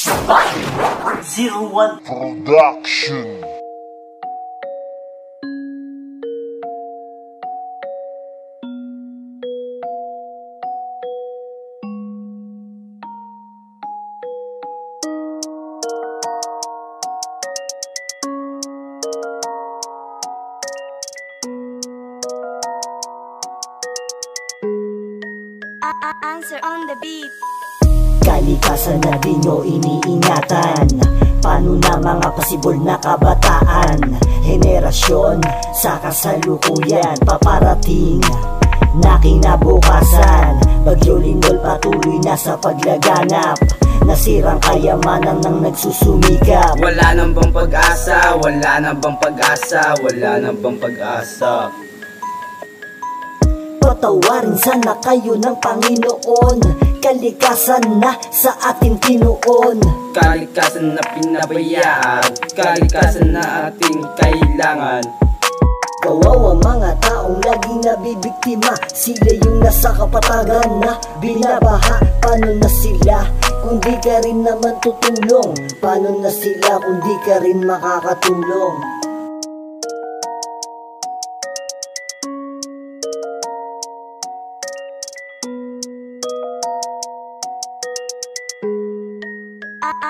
01 Production. Answer on the beat. Kalikasan na di nyo iniingatan. Paano na mga pasibol na kabataan? Henerasyon sa kasalukuyan, paparating na kinabukasan. Bagyo Lindol patuloy na sa paglaganap. Nasirang kayamanan ng nagsusumikap. Wala nang bang pag-asa, wala nang bang pag-asa, wala nang bang pag-asa. Patawarin sana kayo ng Panginoon. Kalikasan na sa ating tinuon. Kalikasan na pinabayaan, kalikasan na ating kailangan. Kawawa mga taong laging nabibiktima. Sila yung nasa kapatagan na binabaha. Paano na sila kung di ka rin naman tutulong? Paano na sila kung di ka rin makakatulong?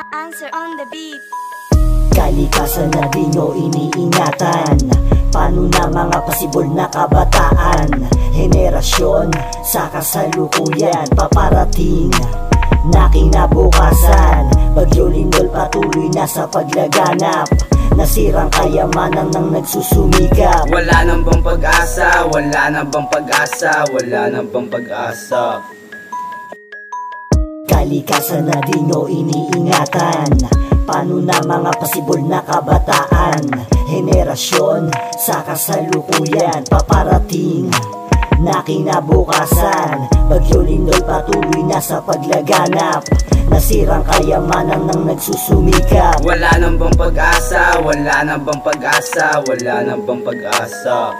Answer on the beat. Kalikasan na di nyo iniingatan. Paano na mga pasibol na kabataan? Henerasyon sa kasalukuyan, paparating na kinabukasan. Bagyo Lindol patuloy na sa paglaganap. Nasirang kayamanan ng nagsusumikap. Wala nang bang pag-asa, wala nang bang pag-asa, wala nang bang pag-asa. Kalikasan na di nyo iniingatan. Paano na mga pasibol na kabataan? Henerasyon sa kasalukuyan, paparating na kinabukasan. Bagyo Lindol patuloy na sa paglaganap. Nasirang kayamanan ng nagsusumikap. Wala nang bang pag-asa, wala nang bang pag-asa, wala nang bang pag-asa.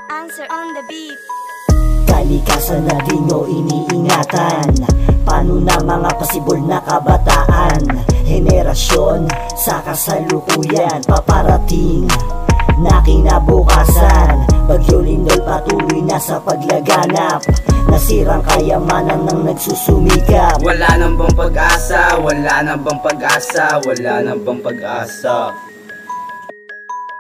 Answer on the beat. Kalikasan na di nyo iniingatan. Paano na mga pasibol na kabataan? Henerasyon sa kasalukuyan, paparating na kinabukasan. Bagyo Lindol patuloy na sa paglaganap. Nasirang kayamanan ng nagsusumikap. Wala nang bang pag-asa, wala nang bang pag-asa, wala nang bang pag-asa.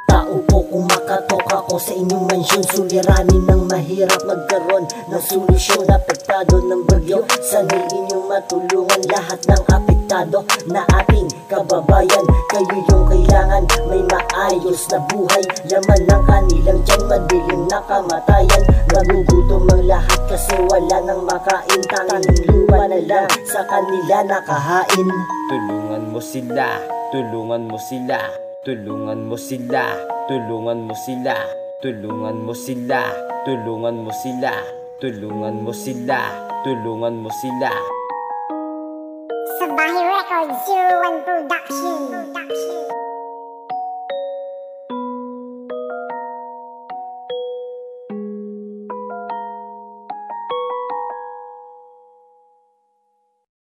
Tao po kung makatok ako sa inyong mansyon. Suliranin ng mahirap magkaroon ng solusyon. Apektado ng bagyo, sana'y inyong matulungan lahat ng apektado na ating kababayan. Kayo yung kailangan, may maayos na buhay. Laman ng kanilang tiyan, madilim na kamatayan. Magugutom ang lahat kasi wala nang makain. Tanging lupa na lang sa kanila nakahain. Tulungan mo sila, tulungan mo sila, tulungan mo sila, tulungan mo sila, tulungan mo sila, tulungan mo sila, tulungan mo sila, tulungan mo sila. Sabahi Records 01 Production.